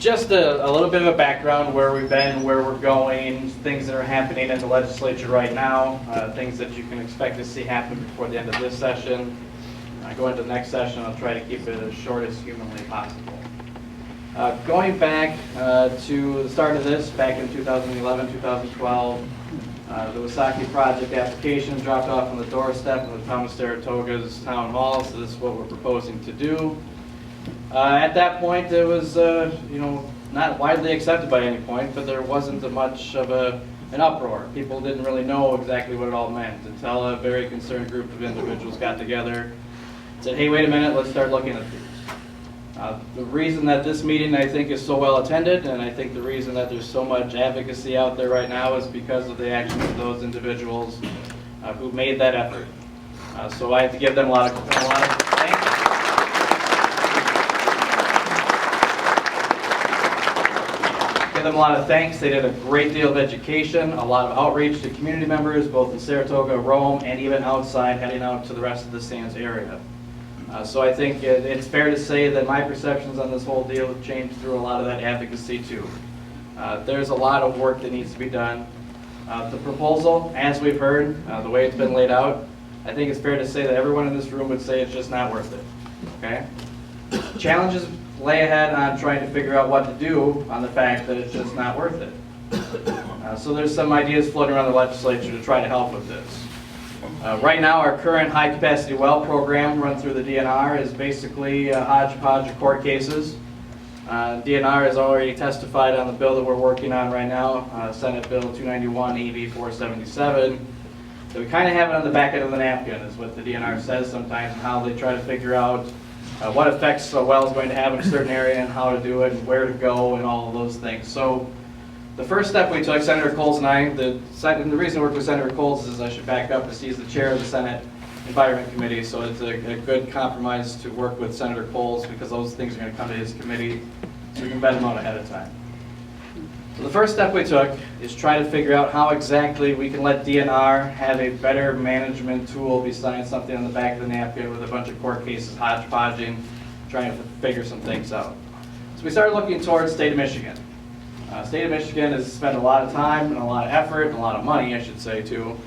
just a little bit of a background where we've been, where we're going, things that are happening in the legislature right now, things that you can expect to see happen before the end of this session. Go into the next session, I'll try to keep it as short as humanly possible. Going back to the start of this, back in 2011, 2012, the Wasaki project application dropped off on the doorstep of the town of Saratoga's town hall, so this is what we're proposing to do. At that point, it was not widely accepted by any point, but there wasn't much of an uproar. People didn't really know exactly what it all meant until a very concerned group of individuals got together and said, hey, wait a minute, let's start looking at these. The reason that this meeting, I think, is so well attended, and I think the reason that there's so much advocacy out there right now is because of the actions of those individuals who made that effort. So I have to give them a lot of thanks. Give them a lot of thanks. They did a great deal of education, a lot of outreach to community members, both in Saratoga, Rome, and even outside, heading out to the rest of the Sands area. So I think it's fair to say that my perceptions on this whole deal have changed through a lot of that advocacy too. There's a lot of work that needs to be done. The proposal, as we've heard, the way it's been laid out, I think it's fair to say that everyone in this room would say it's just not worth it. Okay? Challenges lay ahead on trying to figure out what to do on the fact that it's just not worth it. So there's some ideas floating around the legislature to try to help with this. Right now, our current high-capacity well program run through the DNR is basically a hodgepodge of court cases. DNR has already testified on the bill that we're working on right now, Senate Bill 291, AB 477. So we kind of have it on the back end of the napkin, is what the DNR says sometimes, and how they try to figure out what effects a well is going to have in a certain area and how to do it and where to go and all of those things. So the first step we took, Senator Coles and I, and the reason I work with Senator Coles is I should back up is he's the chair of the Senate Environment Committee, so it's a good compromise to work with Senator Coles because those things are going to come to his committee, so we can vet them out ahead of time. So the first step we took is try to figure out how exactly we can let DNR have a better management tool besides something on the back of the napkin with a bunch of court cases hodgepodging, trying to figure some things out. So we started looking towards the state of Michigan. State of Michigan has spent a lot of time and a lot of effort and a lot of money, I should say, too,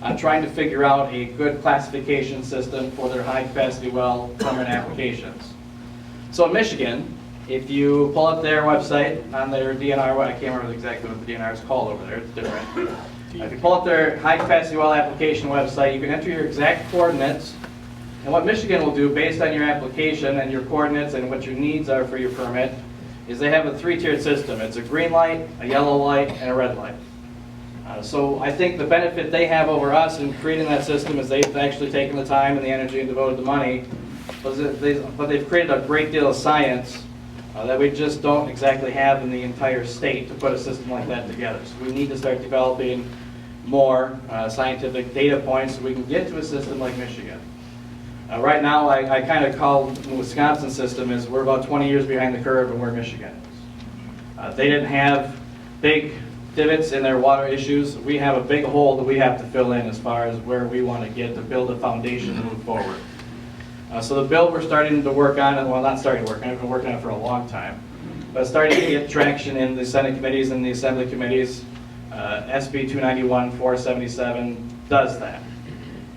on trying to figure out a good classification system for their high-capacity well permit applications. So in Michigan, if you pull up their website on their DNR, I can't remember exactly what the DNR is called over there, it's different. If you pull up their high-capacity well application website, you can enter your exact coordinates, and what Michigan will do based on your application and your coordinates and what your needs are for your permit is they have a three-tiered system. It's a green light, a yellow light, and a red light. So I think the benefit they have over us in creating that system is they've actually taken the time and the energy and devoted the money, but they've created a great deal of science that we just don't exactly have in the entire state to put a system like that together. So we need to start developing more scientific data points so we can get to a system like Michigan. Right now, I kind of call the Wisconsin system is we're about 20 years behind the curve and where Michigan is. They didn't have big divots in their water issues. We have a big hole that we have to fill in as far as where we want to get to build a foundation to move forward. So the bill we're starting to work on, well, not starting to work on, I've been working on it for a long time, but starting to get traction in the Senate committees and the Assembly committees. SB 291, 477 does that.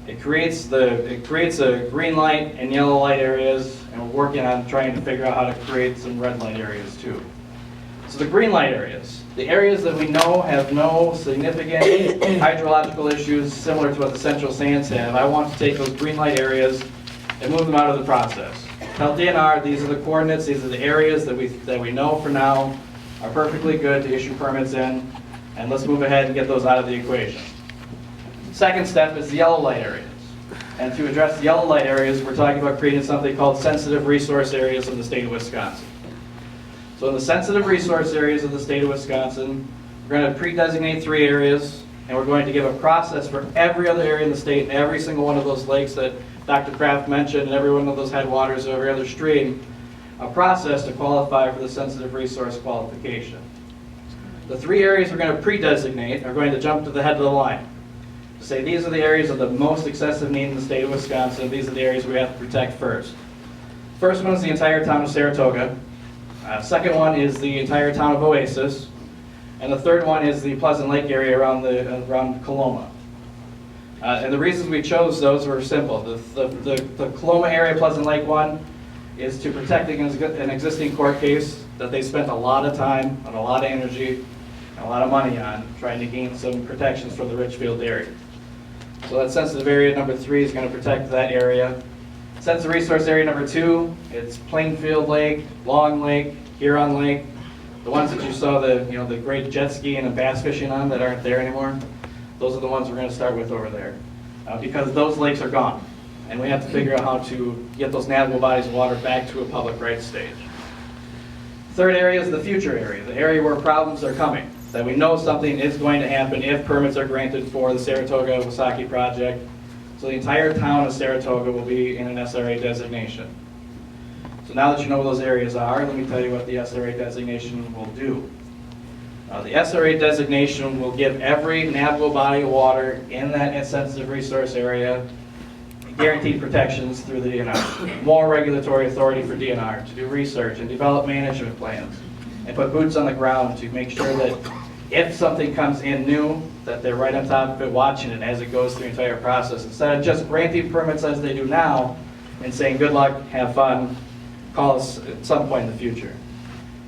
It creates a green light and yellow light areas, and we're working on trying to figure out how to create some red light areas too. So the green light areas, the areas that we know have no significant hydrological issues similar to what the Central Sands have, I want to take those green light areas and move them out of the process. Tell DNR these are the coordinates, these are the areas that we know for now are perfectly good to issue permits in, and let's move ahead and get those out of the equation. Second step is the yellow light areas. And to address the yellow light areas, we're talking about creating something called sensitive resource areas in the state of Wisconsin. So in the sensitive resource areas of the state of Wisconsin, we're going to pre-designate 3 areas, and we're going to give a process for every other area in the state, every single one of those lakes that Dr. Kraft mentioned, and every one of those headwaters, every other stream, a process to qualify for the sensitive resource qualification. The 3 areas we're going to pre-designate are going to jump to the head of the line. Say these are the areas of the most excessive need in the state of Wisconsin. These are the areas we have to protect first. First one is the entire town of Saratoga. Second one is the entire town of Oasis. And the third one is the Pleasant Lake area around Coloma. And the reasons we chose those were simple. The Coloma area, Pleasant Lake one, is to protect against an existing court case that they spent a lot of time and a lot of energy and a lot of money on trying to gain some protections for the Richfield area. So that sensitive area number 3 is going to protect that area. Sensitive resource area number 2, it's Plainfield Lake, Long Lake, Huron Lake, the ones that you saw the great jet skiing and bass fishing on that aren't there anymore. Those are the ones we're going to start with over there, because those lakes are gone, and we have to figure out how to get those navigable bodies of water back to a public rights stage. Third area is the future area, the area where problems are coming, that we know something is going to happen if permits are granted for the Saratoga-Wasaki project. So the entire town of Saratoga will be in an SRA designation. So now that you know what those areas are, let me tell you what the SRA designation will do. The SRA designation will give every navigable body of water in that sensitive resource area guaranteed protections through the DNR. More regulatory authority for DNR to do research and develop management plans and put boots on the ground to make sure that if something comes in new, that they're right on top of it, watching it as it goes through the entire process. Instead of just granting permits as they do now and saying good luck, have fun, call us at some point in the future.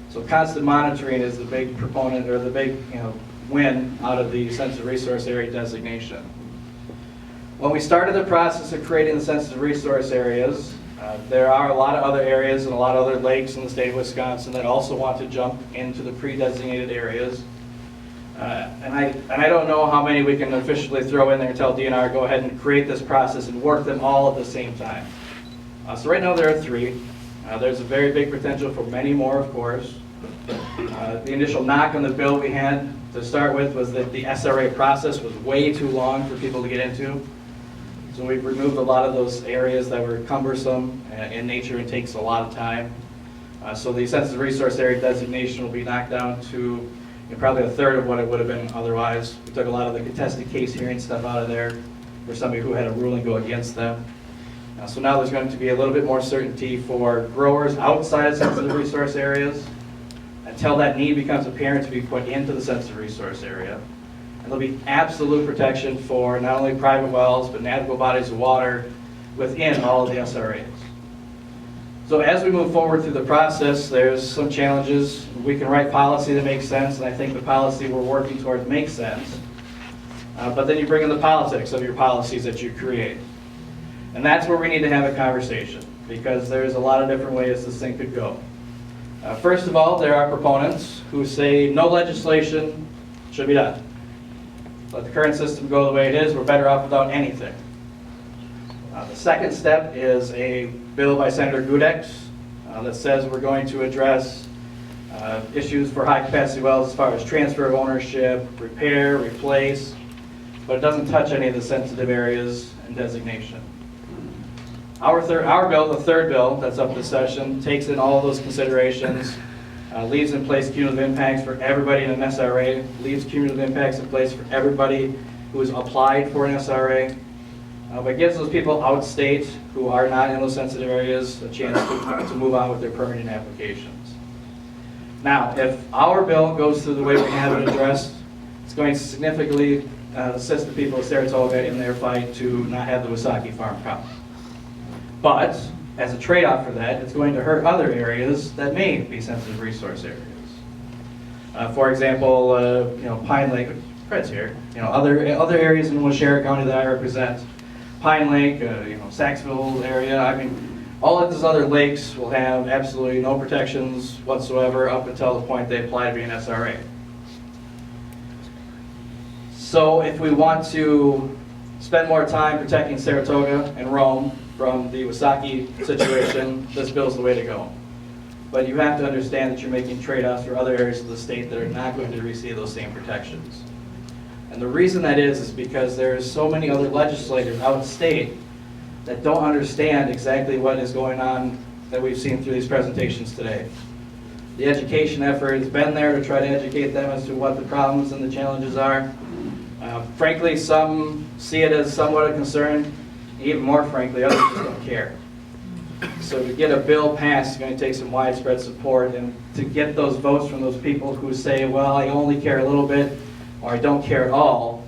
So constant monitoring is the big proponent, or the big win out of the sensitive resource area designation. When we started the process of creating the sensitive resource areas, there are a lot of other areas and a lot of other lakes in the state of Wisconsin that also want to jump into the pre-designated areas. And I don't know how many we can officially throw in there and tell DNR go ahead and create this process and work them all at the same time. So right now there are 3. There's a very big potential for many more, of course. The initial knock on the bill we had to start with was that the SRA process was way too long for people to get into. So we've removed a lot of those areas that were cumbersome in nature and takes a lot of time. So the sensitive resource area designation will be knocked down to probably a third of what it would have been otherwise. We took a lot of the contested case hearing stuff out of there for somebody who had a ruling go against them. So now there's going to be a little bit more certainty for growers outside of sensitive resource areas until that need becomes apparent to be put into the sensitive resource area. And there'll be absolute protection for not only private wells, but navigable bodies of water within all of the SRAs. So as we move forward through the process, there's some challenges. We can write policy that makes sense, and I think the policy we're working towards makes sense. But then you bring in the politics of your policies that you create. And that's where we need to have a conversation, because there's a lot of different ways this thing could go. First of all, there are proponents who say no legislation should be done. Let the current system go the way it is. We're better off without anything. The second step is a bill by Senator Gudex that says we're going to address issues for high-capacity wells as far as transfer of ownership, repair, replace, but it doesn't touch any of the sensitive areas and designation. Our bill, the third bill that's up this session, takes in all of those considerations, leaves in place cumulative impacts for everybody in an SRA, leaves cumulative impacts in place for everybody who has applied for an SRA, but gives those people outstate who are not in those sensitive areas a chance to move on with their permitting applications. Now, if our bill goes through the way we have it addressed, it's going to significantly assist the people of Saratoga in their fight to not have the Wasaki Farm problem. But, as a trade-off for that, it's going to hurt other areas that may be sensitive resource areas. For example, Pine Lake, Fred's here, other areas in Waushara County that I represent, Pine Lake, Saxville area, I mean, all of those other lakes will have absolutely no protections whatsoever up until the point they apply to be an SRA. So if we want to spend more time protecting Saratoga and Rome from the Wasaki situation, this bill's the way to go. But you have to understand that you're making trade-offs for other areas of the state that are not going to receive those same protections. And the reason that is because there's so many other legislators out of state that don't understand exactly what is going on that we've seen through these presentations today. The education effort has been there to try to educate them as to what the problems and the challenges are. Frankly, some see it as somewhat a concern. Even more frankly, others just don't care. So to get a bill passed, it's going to take some widespread support, and to get those votes from those people who say, well, I only care a little bit, or I don't care at all,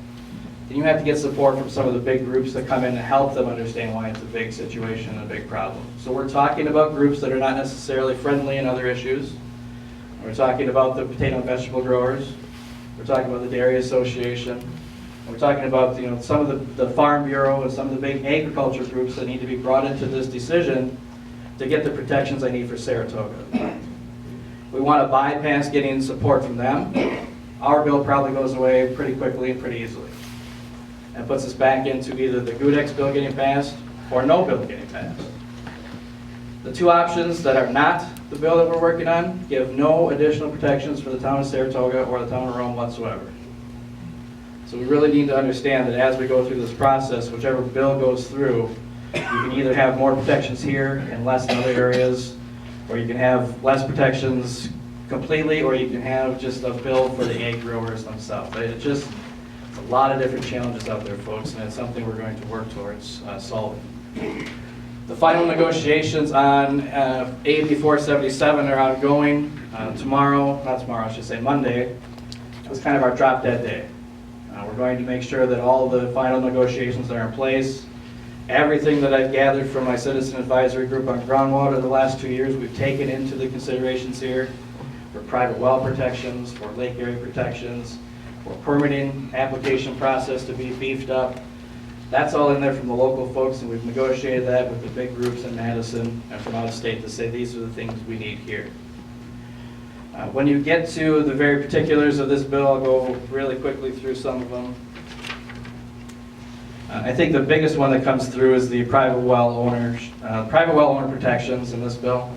then you have to get support from some of the big groups that come in to help them understand why it's a big situation and a big problem. So we're talking about groups that are not necessarily friendly in other issues. We're talking about the potato and vegetable growers. We're talking about the Dairy Association. We're talking about some of the Farm Bureau and some of the big agriculture groups that need to be brought into this decision to get the protections I need for Saratoga. We want to bypass getting support from them. Our bill probably goes away pretty quickly and pretty easily, and puts us back into either the Gudex bill getting passed or no bill getting passed. The two options that are not the bill that we're working on give no additional protections for the town of Saratoga or the town of Rome whatsoever. So we really need to understand that as we go through this process, whichever bill goes through, you can either have more protections here and less in other areas, or you can have less protections completely, or you can have just a bill for the egg growers themselves. It's a lot of different challenges out there, folks, and it's something we're going to work towards solving. The final negotiations on AB 477 are ongoing. Monday was kind of our drop dead day. We're going to make sure that all the final negotiations are in place. Everything that I've gathered from my citizen advisory group on groundwater the last 2 years, we've taken into the considerations here for private well protections, for lake area protections, for permitting application process to be beefed up. That's all in there from the local folks, and we've negotiated that with the big groups in Madison and from out of state to say these are the things we need here. When you get to the very particulars of this bill, I'll go really quickly through some of them. I think the biggest one that comes through is the private well owner protections in this bill.